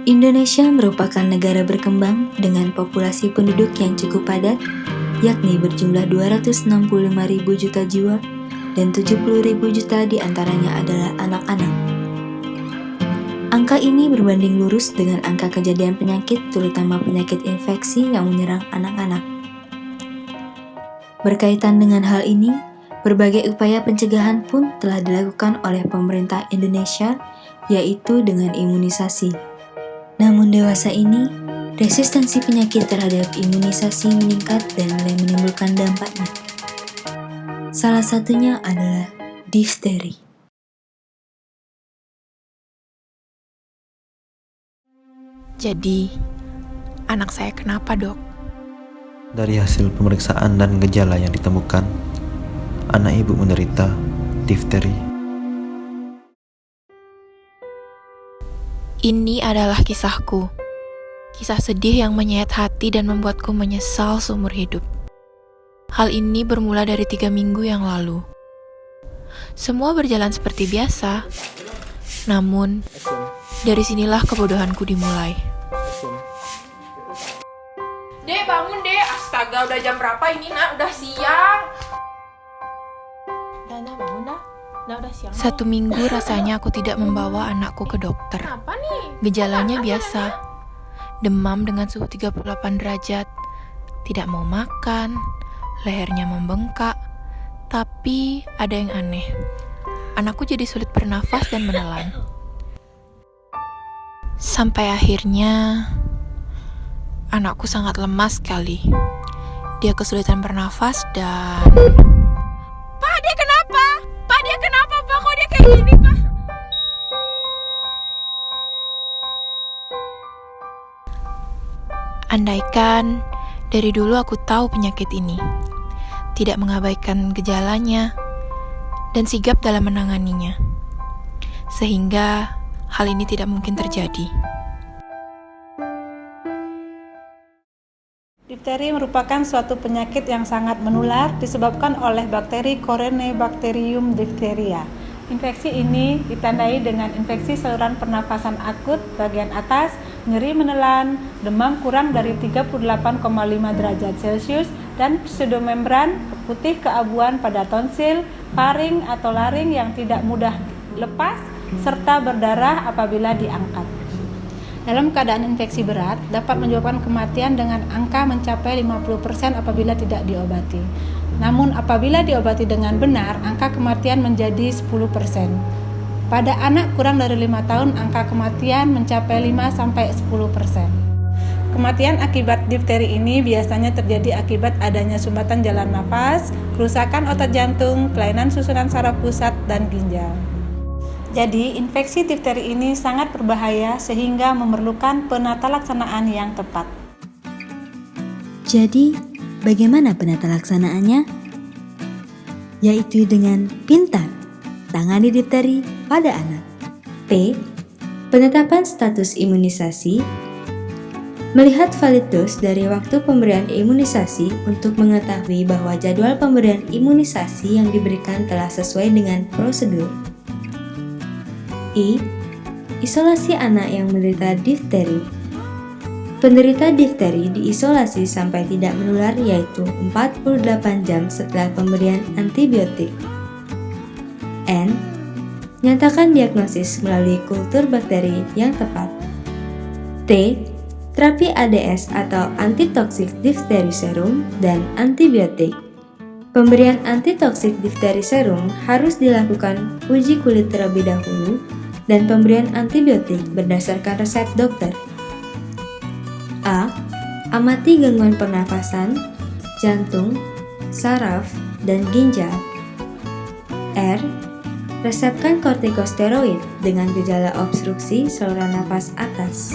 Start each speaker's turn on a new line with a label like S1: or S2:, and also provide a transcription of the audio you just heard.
S1: Indonesia merupakan negara berkembang dengan populasi penduduk yang cukup padat, yakni berjumlah 265.000 juta jiwa dan 70.000 juta diantaranya adalah anak-anak. Angka ini berbanding lurus dengan angka kejadian penyakit, terutama penyakit infeksi yang menyerang anak-anak. Berkaitan dengan hal ini, berbagai upaya pencegahan pun telah dilakukan oleh pemerintah Indonesia, yaitu dengan imunisasi. Namun dewasa ini, resistensi penyakit terhadap imunisasi meningkat dan mulai menimbulkan dampaknya. Salah satunya adalah difteri.
S2: Jadi, anak saya kenapa, Dok?
S3: Dari hasil pemeriksaan dan gejala yang ditemukan, anak ibu menderita difteri.
S2: Ini adalah kisahku. Kisah sedih yang menyayat hati dan membuatku menyesal seumur hidup. Hal ini bermula dari 3 minggu yang lalu. Semua berjalan seperti biasa. Namun, dari sinilah kebodohanku dimulai.
S4: Dek, bangun dek. Astaga, udah jam berapa ini, Nak? Udah siang.
S5: Dana bangun dah. Udah siang.
S2: 1 minggu rasanya aku tidak membawa anakku ke dokter.
S4: Kenapa nih?
S2: Gejalanya biasa. Demam dengan suhu 38 derajat. Tidak mau makan. Lehernya membengkak. Tapi ada yang aneh. Anakku jadi sulit bernafas dan menelan. Sampai akhirnya anakku sangat lemas sekali. Dia kesulitan bernafas dan...
S4: Pak, dia kenapa? Pak, dia kenapa, Pak? Kok dia kayak gini, Pak?
S2: Andaikan dari dulu aku tahu penyakit ini, tidak mengabaikan gejalanya, dan sigap dalam menanganinya, sehingga hal ini tidak mungkin terjadi.
S6: Difteri merupakan suatu penyakit yang sangat menular disebabkan oleh bakteri Corynebacterium diphtheria. Infeksi ini ditandai dengan infeksi saluran pernafasan akut bagian atas, nyeri menelan, demam kurang dari 38,5 derajat Celcius, dan pseudomembran putih keabuan pada tonsil, faring atau laring yang tidak mudah lepas, serta berdarah apabila diangkat. Dalam keadaan infeksi berat, dapat menyebabkan kematian dengan angka mencapai 50% apabila tidak diobati. Namun apabila diobati dengan benar, angka kematian menjadi 10%. Pada anak kurang dari 5 tahun, angka kematian mencapai 5-10%. Kematian akibat difteri ini biasanya terjadi akibat adanya sumbatan jalan nafas, kerusakan otot jantung, kelainan susunan saraf pusat, dan ginjal. Jadi, infeksi difteri ini sangat berbahaya sehingga memerlukan penata laksanaan yang tepat.
S1: Jadi, bagaimana penata laksanaannya? Yaitu dengan pintar, tangani difteri pada anak. P. Penetapan status imunisasi. Melihat validitas dari waktu pemberian imunisasi untuk mengetahui bahwa jadwal pemberian imunisasi yang diberikan telah sesuai dengan prosedur. I. Isolasi anak yang menderita difteri. Penderita difteri diisolasi sampai tidak menular, yaitu 48 jam setelah pemberian antibiotik. N. Nyatakan diagnosis melalui kultur bakteri yang tepat. T. Terapi ADS atau antitoksik difteri serum dan antibiotik. Pemberian antitoksik difteri serum harus dilakukan uji kulit terlebih dahulu dan pemberian antibiotik berdasarkan resep dokter. A. Amati gangguan pernafasan, jantung, saraf, dan ginjal. R. Resepkan kortikosteroid dengan gejala obstruksi saluran nafas atas.